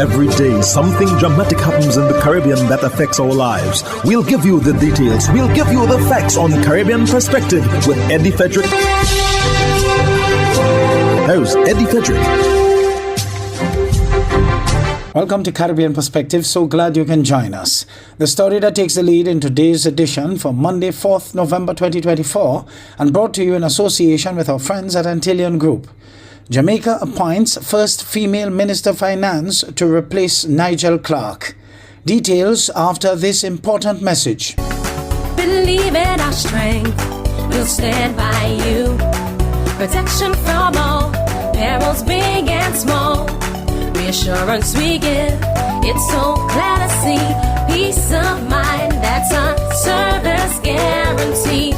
Every day, something dramatic happens in the Caribbean that affects our lives. We'll give you the details. We'll give you the facts on Caribbean Perspective with Eddie Frederick. Here's Eddie Frederick. Welcome to Caribbean Perspective. So glad you can join us. The story that takes the lead in today's edition for Monday, 4th November 2024, and brought to you in association with our friends at Antillean Group. Jamaica appoints first female Minister of Finance to replace Nigel Clark. Details after this important message. Believe in our strength, we'll stand by you. Protection from all, perils big and small. Reassurance we give, it's so glad to see. Peace of mind, that's our service guarantee.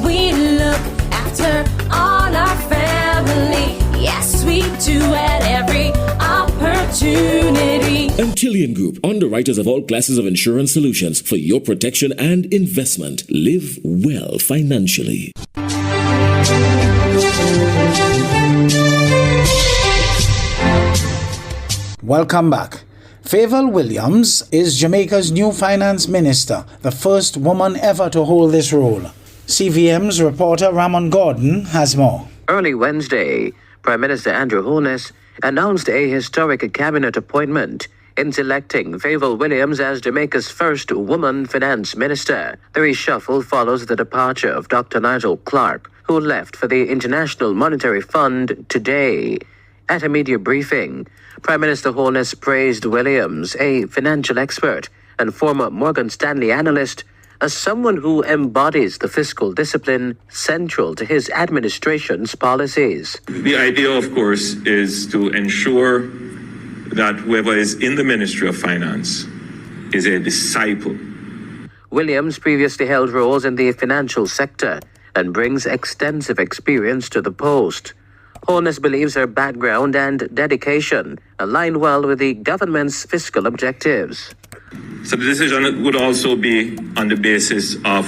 We look after all our family. Yes, we do at every opportunity. Antillean Group, underwriters of all classes of insurance solutions for your protection and investment. Live well financially. Welcome back. Favour Williams is Jamaica's new finance minister, the first woman ever to hold this role. CVM's reporter Ramon Gordon has more. Early Wednesday, Prime Minister Andrew Holness announced a historic cabinet appointment in selecting Favour Williams as Jamaica's first woman finance minister. The reshuffle follows the departure of Dr. Nigel Clark, who left for the International Monetary Fund today. At a media briefing, Prime Minister Holness praised Williams, a financial expert and former Morgan Stanley analyst, as someone who embodies the fiscal discipline central to his administration's policies. The idea, of course, is to ensure that whoever is in the Ministry of Finance is a disciple. Williams previously held roles in the financial sector and brings extensive experience to the post. Holness believes her background and dedication align well with the government's fiscal objectives. So the decision would also be on the basis of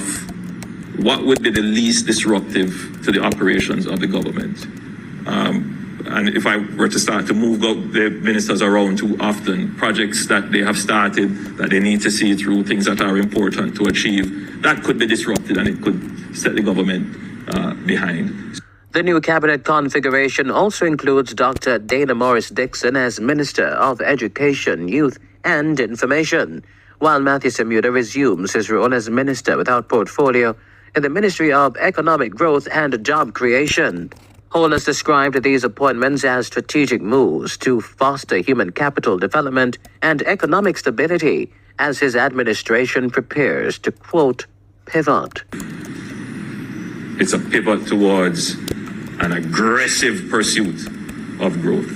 what would be the least disruptive to the operations of the government. And if I were to start to move the ministers around too often, projects that they have started, that they need to see through, things that are important to achieve, that could be disrupted and it could set the government behind. The new cabinet configuration also includes Dr. Dana Morris-Dixon as Minister of Education, Youth and Information, while Matthew Semuda resumes his role as Minister without portfolio in the Ministry of Economic Growth and Job Creation. Holness described these appointments as strategic moves to foster human capital development and economic stability as his administration prepares to, quote, pivot. It's a pivot towards an aggressive pursuit of growth.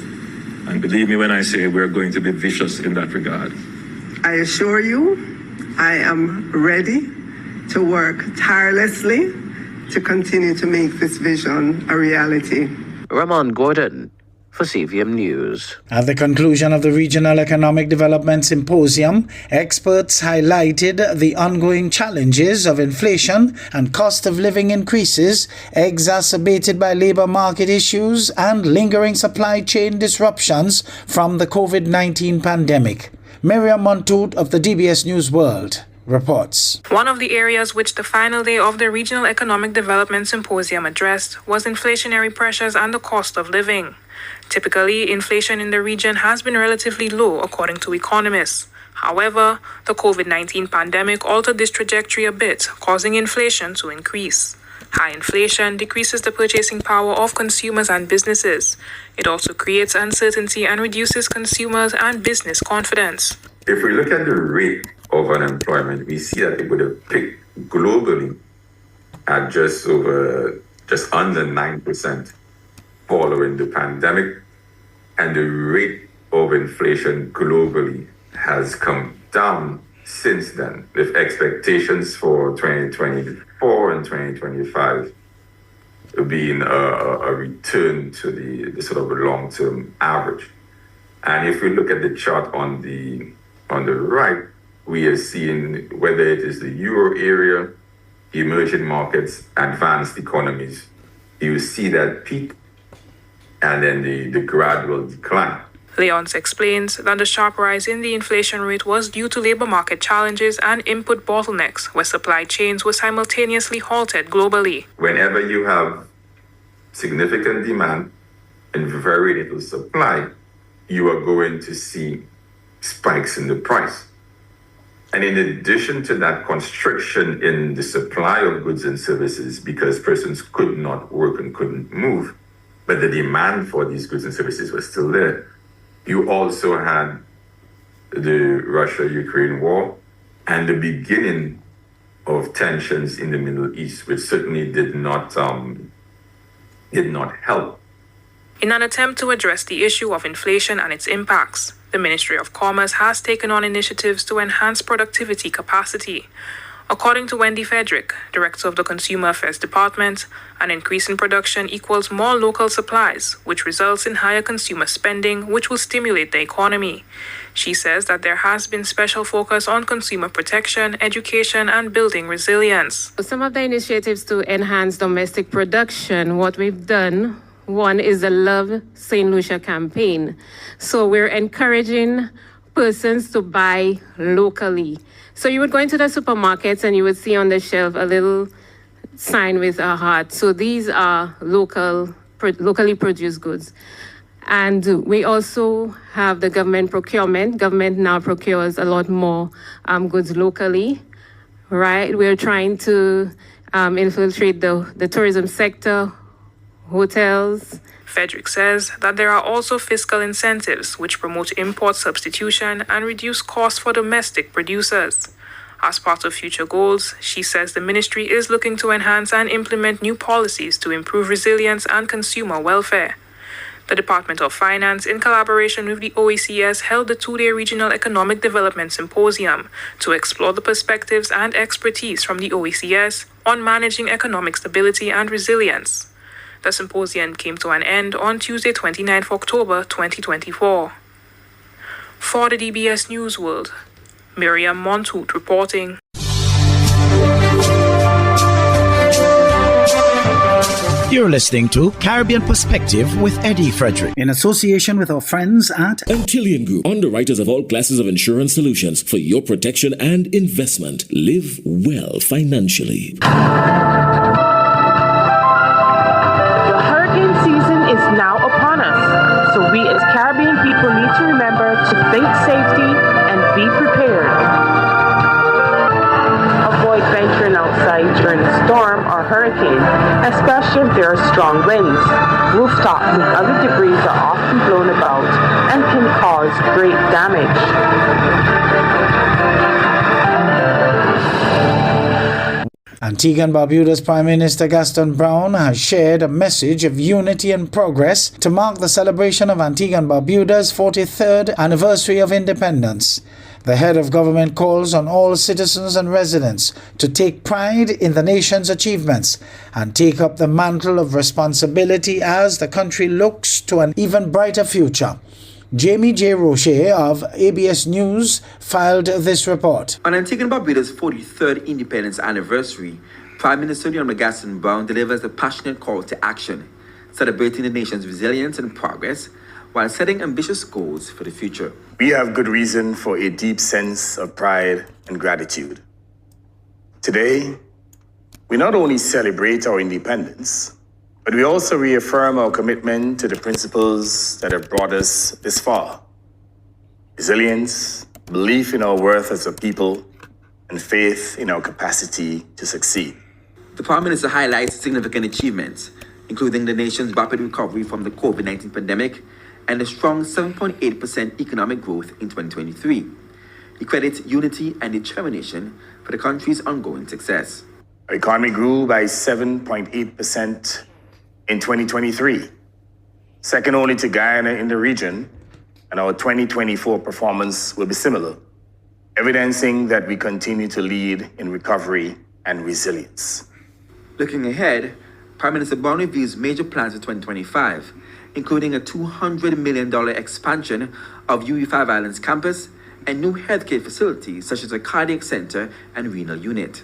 And believe me when I say we're going to be vicious in that regard. I assure you, I am ready to work tirelessly to continue to make this vision a reality. Ramon Gordon for CVM News. At the conclusion of the Regional Economic Development Symposium, experts highlighted the ongoing challenges of inflation and cost of living increases exacerbated by labor market issues and lingering supply chain disruptions from the COVID-19 pandemic. Miriam Montoute of the DBS News World reports. One of the areas which the final day of the Regional Economic Development Symposium addressed was inflationary pressures and the cost of living. Typically, inflation in the region has been relatively low, according to economists. However, the COVID-19 pandemic altered this trajectory a bit, causing inflation to increase. High inflation decreases the purchasing power of consumers and businesses. It also creates uncertainty and reduces consumers and business confidence. If we look at the rate of unemployment, we see that it would have peaked globally at just under 9% following the pandemic, and the rate of inflation globally has come down since then, with expectations for 2024 and 2025 being a return to the sort of long-term average. And if we look at the chart on the right, we are seeing whether it is the euro area, emerging markets, advanced economies, you see that peak and then the gradual decline. Leonce explains that the sharp rise in the inflation rate was due to labor market challenges and input bottlenecks, where supply chains were simultaneously halted globally. Whenever you have significant demand and very little supply, you are going to see spikes in the price. And in addition to that constriction in the supply of goods and services, because persons could not work and couldn't move, but the demand for these goods and services was still there, you also had the Russia-Ukraine war and the beginning of tensions in the Middle East, which certainly did not help. In an attempt to address the issue of inflation and its impacts, the Ministry of Commerce has taken on initiatives to enhance productivity capacity. According to Wendy Frederick, Director of the Consumer Affairs Department, an increase in production equals more local supplies, which results in higher consumer spending, which will stimulate the economy. She says that there has been special focus on consumer protection, education, and building resilience. Some of the initiatives to enhance domestic production, what we've done, one is the Love St. Lucia campaign. So we're encouraging persons to buy locally. So you would go into the supermarkets and you would see on the shelf a little sign with a heart. So these are locally produced goods. And we also have the government procurement. Government now procures a lot more goods locally, right? We're trying to infiltrate the tourism sector, hotels. Frederick says that there are also fiscal incentives which promote import substitution and reduce costs for domestic producers. As part of future goals, she says the ministry is looking to enhance and implement new policies to improve resilience and consumer welfare. The Department of Finance, in collaboration with the OECS, held the two-day Regional Economic Development Symposium to explore the perspectives and expertise from the OECS on managing economic stability and resilience. The symposium came to an end on Tuesday, 29th October 2024. For the DBS News World, Miriam Montoot reporting. You're listening to Caribbean Perspective with Eddie Frederick, in association with our friends at Antillean Group, underwriters of all classes of insurance solutions for your protection and investment. Live well financially. Is now upon us, so we as Caribbean people need to remember to think safety and be prepared. Avoid venturing outside during a storm or hurricane, especially if there are strong winds. Rooftops and other debris are often blown about and can cause great damage. Antigua and Barbuda's Prime Minister Gaston Brown has shared a message of unity and progress to mark the celebration of Antigua and Barbuda's 43rd anniversary of independence. The head of government calls on all citizens and residents to take pride in the nation's achievements and take up the mantle of responsibility as the country looks to an even brighter future. Jamie J. Roche of ABS News filed this report. On Antigua and Barbuda's 43rd independence anniversary, Prime Minister Gaston Brown delivers a passionate call to action, celebrating the nation's resilience and progress while setting ambitious goals for the future. We have good reason for a deep sense of pride and gratitude. Today, we not only celebrate our independence, but we also reaffirm our commitment to the principles that have brought us this far. Resilience, belief in our worth as a people, and faith in our capacity to succeed. The Prime Minister highlights significant achievements, including the nation's rapid recovery from the COVID-19 pandemic and a strong 7.8% economic growth in 2023. He credits unity and determination for the country's ongoing success. Our economy grew by 7.8% in 2023, second only to Guyana in the region, and our 2024 performance will be similar, evidencing that we continue to lead in recovery and resilience. Looking ahead, Prime Minister Brown reviews major plans for 2025, including a $200 million expansion of UE5 Islands campus and new healthcare facilities such as a cardiac center and renal unit.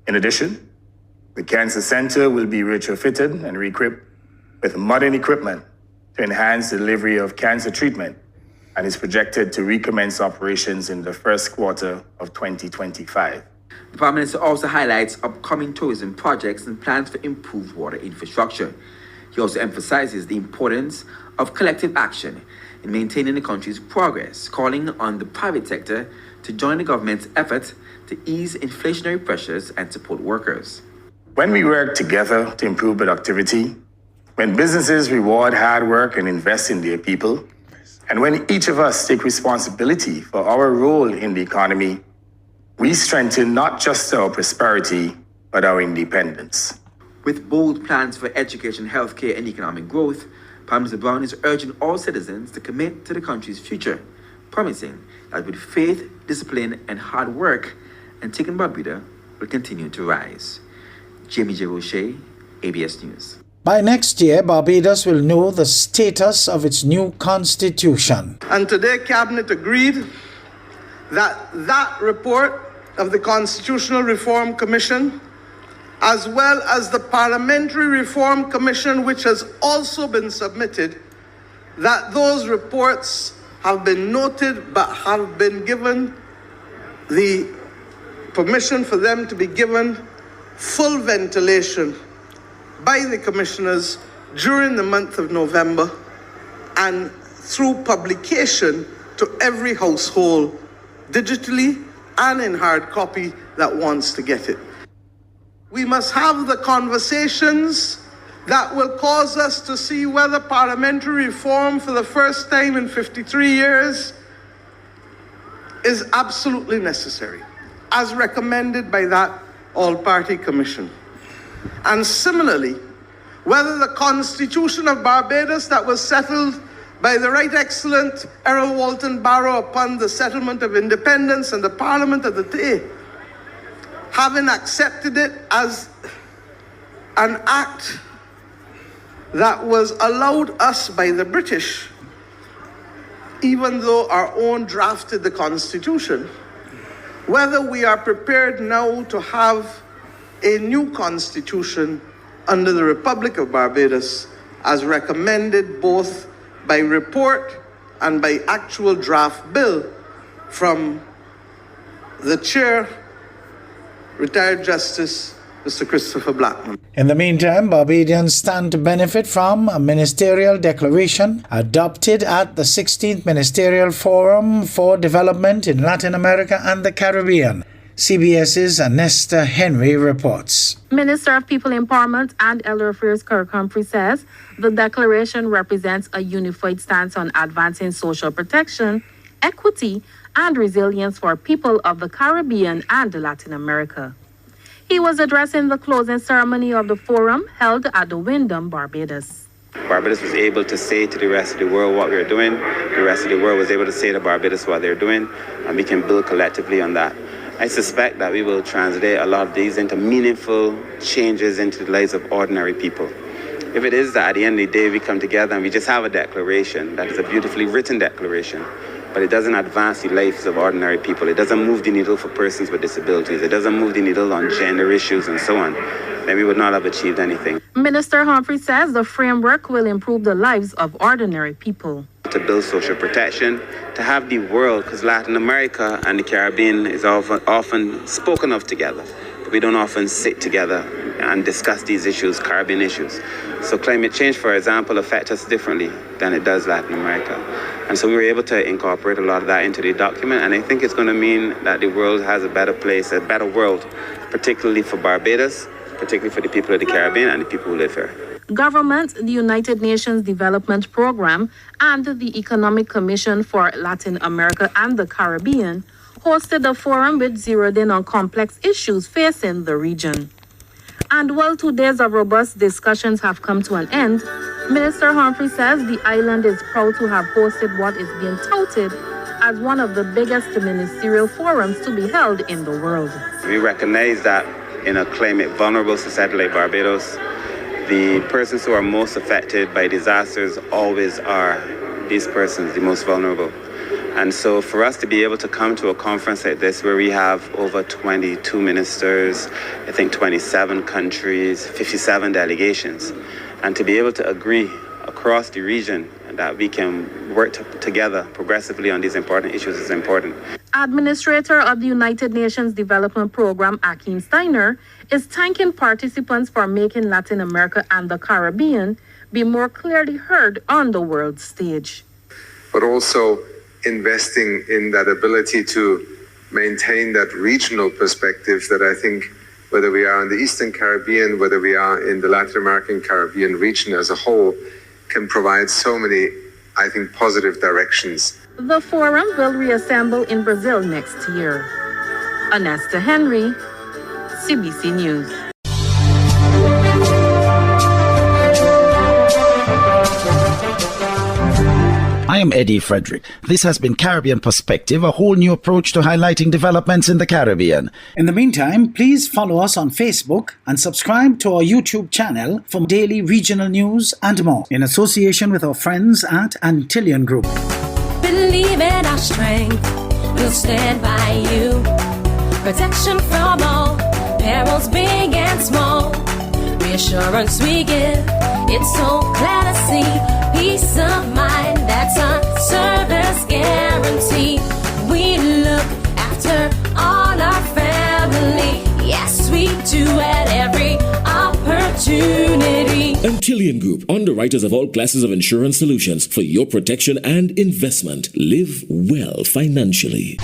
In addition, the Cancer Center will be retrofitted and re-equipped with modern equipment to enhance the delivery of cancer treatment and is projected to recommence operations in the first quarter of 2025. The Prime Minister also highlights upcoming tourism projects and plans for improved water infrastructure. He also emphasizes the importance of collective action in maintaining the country's progress, calling on the private sector to join the government's effort to ease inflationary pressures and support workers. When we work together to improve productivity, when businesses reward hard work and invest in their people, and when each of us take responsibility for our role in the economy, we strengthen not just our prosperity, but our independence. With bold plans for education, healthcare, and economic growth, Prime Minister Brown is urging all citizens to commit to the country's future, promising that with faith, discipline, and hard work, Antigua and Barbuda will continue to rise. Jamie J. Roche, ABS News. By next year, Barbados will know the status of its new constitution. And today, Cabinet agreed that that report of the Constitutional Reform Commission, as well as the Parliamentary Reform Commission, which has also been submitted, that those reports have been noted but have been given the permission for them to be given full ventilation by the commissioners during the month of November and through publication to every household digitally and in hard copy that wants to get it. We must have the conversations that will cause us to see whether parliamentary reform for the first time in 53 years is absolutely necessary, as recommended by that all-party commission. And similarly, whether the Constitution of Barbados that was settled by the Right Excellent Errol Walton Barrow upon the settlement of independence and the Parliament of the day, having accepted it as an act that was allowed us by the British, even though our own drafted the Constitution, whether we are prepared now to have a new constitution under the Republic of Barbados as recommended both by report and by actual draft bill from the chair, retired Justice Mr. Christopher Blackman. In the meantime, Barbadians stand to benefit from a ministerial declaration adopted at the 16th Ministerial Forum for Development in Latin America and the Caribbean. CBS's Anesta Henry reports. Minister of People Empowerment and Elder Affairs Kirk Humphrey says the declaration represents a unified stance on advancing social protection, equity, and resilience for people of the Caribbean and Latin America. He was addressing the closing ceremony of the forum held at the Wyndham, Barbados. Barbados was able to say to the rest of the world what we were doing. The rest of the world was able to say to Barbados what they're doing, and we can build collectively on that. I suspect that we will translate a lot of these into meaningful changes into the lives of ordinary people. If it is that at the end of the day we come together and we just have a declaration that is a beautifully written declaration, but it doesn't advance the lives of ordinary people, it doesn't move the needle for persons with disabilities, it doesn't move the needle on gender issues and so on, then we would not have achieved anything. Minister Humphrey says the framework will improve the lives of ordinary people. To build social protection, to have the world, because Latin America and the Caribbean is often spoken of together, but we don't often sit together and discuss these issues, Caribbean issues. So climate change, for example, affects us differently than it does Latin America. And so we were able to incorporate a lot of that into the document, and I think it's going to mean that the world has a better place, a better world, particularly for Barbados, particularly for the people of the Caribbean and the people who live here. Government, the United Nations Development Program, and the Economic Commission for Latin America and the Caribbean hosted a forum which zeroed in on complex issues facing the region. And while 2 days of robust discussions have come to an end, Minister Humphrey says the island is proud to have hosted what is being touted as one of the biggest ministerial forums to be held in the world. We recognize that in a climate vulnerable society like Barbados, the persons who are most affected by disasters always are these persons, the most vulnerable. And so for us to be able to come to a conference like this where we have over 22 ministers, I think 27 countries, 57 delegations, and to be able to agree across the region that we can work together progressively on these important issues is important. Administrator of the United Nations Development Program, Akeem Steiner, is thanking participants for making Latin America and the Caribbean be more clearly heard on the world stage. But also investing in that ability to maintain that regional perspective that I think, whether we are in the Eastern Caribbean, whether we are in the Latin American Caribbean region as a whole, can provide so many, I think, positive directions. The forum will reassemble in Brazil next year. Anesta Henry, CBC News. I am Eddie Frederick. This has been Caribbean Perspective, a whole new approach to highlighting developments in the Caribbean. In the meantime, please follow us on Facebook and subscribe to our YouTube channel for daily regional news and more, in association with our friends at Antillian Group. Believe in our strength, we'll stand by you. Protection from all perils, big and small. Reassurance we give, it's so clear to see. Peace of mind, that's our service guarantee. We look after all our family. Yes, we do at every opportunity. Antillian Group, underwriters of all classes of insurance solutions for your protection and investment. Live well financially.